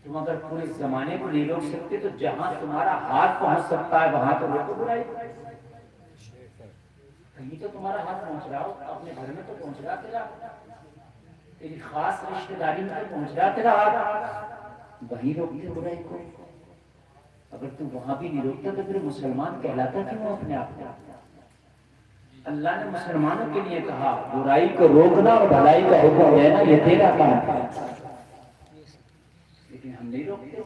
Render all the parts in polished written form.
تم اگر پورے زمانے کو نہیں روک سکتے تو جہاں تمہارا ہاتھ پہنچ سکتا ہے وہاں تو روکو برائی. کہیں تو تمہارا ہاتھ پہنچ رہا ہو, اپنے گھر میں تو پہنچ رہا تیرا, تیری خاص رشتے داری میں تو پہنچ رہا تیرا ہاتھ, وہیں روکتے برائی کو. اگر تم وہاں بھی نہیں روکتا تو پھر مسلمان کہلاتا کیوں اپنے آپ کو؟ اللہ نے مسلمانوں کے لیے کہا برائی کو روکنا اور بھلائی کا حکم دینا یہ تیرا کام ہے, لیکن ہم نہیں روکتے.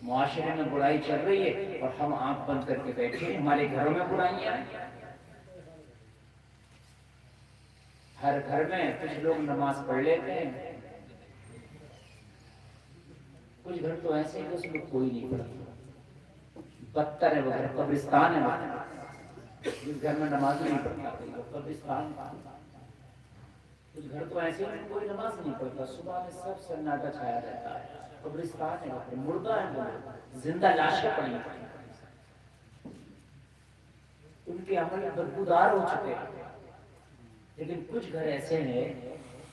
معاشرے میں برائی چل رہی ہے اور ہم آنکھ بند کر کے بیٹھے, ہمارے گھروں میں برائیاں ہیں. ہر گھر میں کچھ لوگ نماز پڑھ لیتے ہیں, کچھ گھر تو ایسے ہیں کہ اس میں کوئی نہیں پڑھتا, بدتر ہے وہ گھر قبرستان ہے. جس گھر میں نماز نہیں پڑھتا وہ قبرستان. کچھ گھر تو ایسے ہیں کوئی نماز نہیں پڑھتا, صبح میں سب سناٹا چھایا رہتا ہے, قبرستان ہے, مردہ ہے, زندہ لاشیں پڑی ہیں, ان کے عمل بدبودار ہو چکے ہیں. لیکن کچھ گھر ایسے ہیں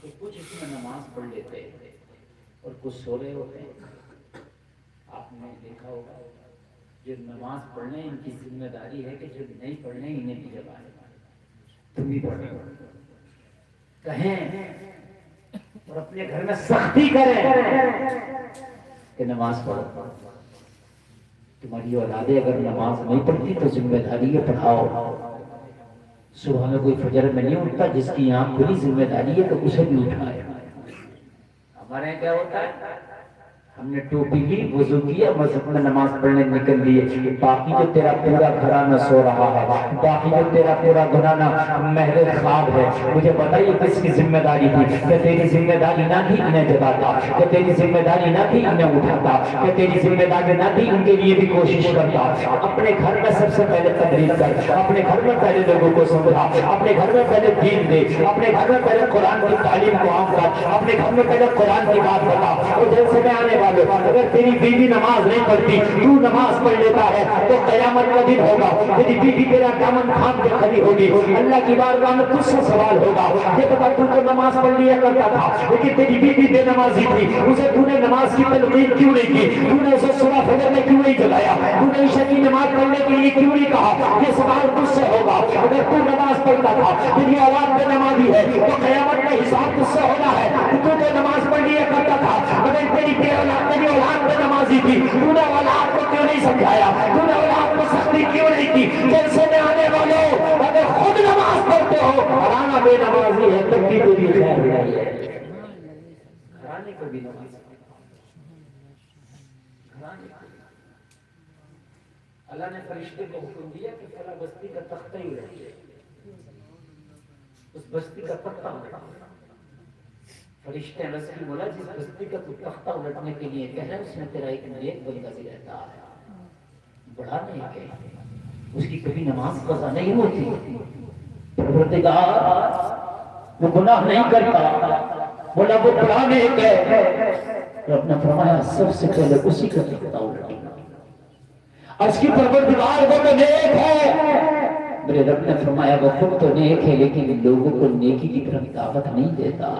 کہ کچھ اس میں نماز پڑھ لیتے ہیں اور کچھ سو رہے ہوتے ہیں. آپ نے دیکھا ہوگا جو نماز پڑھنے ان کی ذمہ داری ہے کہ جو نہیں پڑھنے انہیں بھی جب آئے تم بھی پڑھنے کہیں اور اپنے گھر میں سختی کریں کہ نماز پڑھو. تمہاری اولادیں اگر نماز نہیں پڑھتی تو ذمہ داری ہے پڑھاؤ. صبح میں کوئی فجر میں نہیں اٹھتا, جس کی آنکھ کھلی ذمہ داری ہے تو اسے بھی اٹھائے. ہمارے یہاں کیا ہوتا ہے, ہم نے ٹوپی لی, وضو کیا, مسجد میں نماز پڑھنے نکل لیے, باقی جو تیرا پورا گھرانہ سو رہا ہے, باقی جو تیرا پورا گھرانہ محل خواب ہے, مجھے بتائیے کس کی ذمہ داری تھی؟ کہ تیری ذمہ داری نہ تھی انہیں جگاتا, کہ تیری ذمہ داری نہ تھی انہیں اٹھاتا, کہ تیری ذمہ داری نہ تھی ان کے لیے بھی کوشش کرتا. اپنے گھر میں سب سے پہلے تقریر کر, اپنے گھر میں پہلے لوگوں کو سمجھا, اپنے گھر میں پہلے دین دے, اپنے گھر میں پہلے قرآن کی تعلیم کو عام کر, اپنے گھر میں پہلے قرآن کی بات بتا. اور جیسے میں آنے والے, اگر تیری بیوی نماز نہیں پڑھتی, تو نماز پڑھ لیتا ہے, تو قیامت کا دن ہوگا, تیری بیوی تیرا دامن تھام کے کھڑی ہوگی, اللہ کی بارگاہ میں تجھ سے سوال ہوگا, یہ بتا تو نماز پڑھ لیا کرتا تھا لیکن تیری بیوی بے نمازی تھی, اسے تو نے نماز کی تلقین کیوں نہیں کی, تو نے اسے صبح فجر میں کیوں نہیں جگایا, تو نے عشاء کی نماز پڑھنے کے لیے کیوں نہیں کہا؟ یہ سوال تجھ سے ہوگا. اگر تو نماز پڑھتا تھا, تیری اولاد بے نمازی ہے, تو قیامت کا حساب تجھ سے ہونا ہے. تو نے نماز پڑھ لیا کرتا تھا, اگر تیری اولاد بے نمازی تھی, تو نے اولاد کو کیوں نہیں سمجھایا, تو نے اولاد کو سختی کیوں نہیں کی؟ جلسے میں آنے والوں, اگر خود نماز پڑھتے ہو, گھرانہ بے نمازی ہے تب بھی تیری خیر نہیں ہے. گھرانے کو بھی نماز, گھرانے کو. اللہ نے فرشتے کو حکم دیا کہ فلاں بستی کا تختہ ہی رہے, اس بستی کا تختہ اٹھا. فرشتے نے رسول بولا جس بستی کا تو تختہ الٹنے کے لیے کہہ رہا ہے, اس میں تیرا ایک نیک بندہ بھی رہتا ہے, بڑا نہیں کہ اس کی کبھی نماز قضا نہیں ہوتی. پروردگار وہ گناہ نہیں کرتا, بولا وہ بڑا نیک ہے. رب نے فرمایا سب سے پہلے اسی کا تختہ الٹانا. اس کی پروردگار وہ تو نیک ہے, میرے رب نے فرمایا وہ خود تو نیک ہے لیکن لوگوں کو نیکی کی طرف دعوت نہیں دیتا.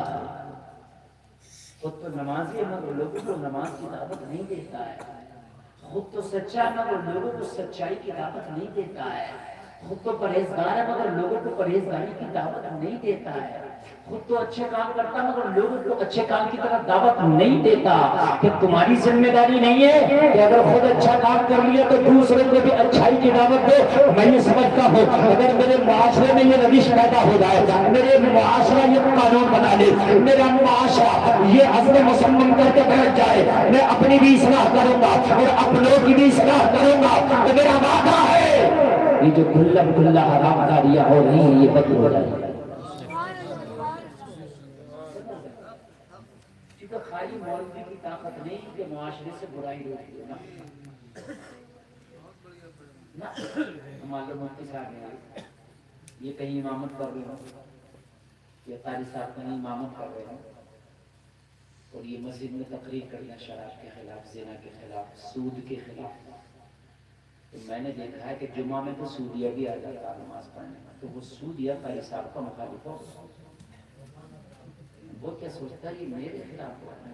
خود تو نمازی ہے مگر لوگوں کو نماز کی دعوت نہیں دیتا ہے. خود تو سچا ہے مگر لوگوں کو سچائی کی دعوت نہیں دیتا ہے. خود تو پرہیزگار ہے مگر لوگوں کو پرہیزگاری کی دعوت نہیں دیتا ہے. خود تو اچھے کام کرتا مگر لوگوں کو اچھے کام کی طرف دعوت نہیں دیتا. کہ تمہاری ذمہ داری نہیں ہے کہ اگر خود اچھا کام کر لیا تو دوسرے کو بھی اچھائی کی دعوت دو. میں یہ سمجھتا ہوں اگر میرے معاشرے میں یہ روش پیدا ہو جائے, میرے معاشرہ یہ قانون بنا لے, میرا معاشرہ یہ عزم مسلم کر کے بیٹھ جائے, میں اپنی بھی اصلاح کروں گا اور اپنوں کی بھی اصلاح کروں گا, تو میرا وعدہ ہے یہ جو کھلا حرام کاریاں ہو رہی ہیں یہ بند ہو جائے. کیونکہ خالی مولوی کی طاقت نہیں کہ معاشرے سے برائی روکے نا. ہمارے مفتی صاحب ہیں, یہ کہیں امامت کر رہے ہوں, یہ قاری صاحب کہیں امامت کر رہے ہوں اور یہ مسجد میں تقریر کرنا شراب کے خلاف, زنا کے خلاف, سود کے خلاف. تو میں نے دیکھا ہے کہ جمعہ میں تو سودیہ بھی آ جاتا نماز پڑھنے, تو وہ سودیہ قاری صاحب کا مخالف ہو, وہ کیا سوچتا ہے یہ میرے خلاف ہوا ہے,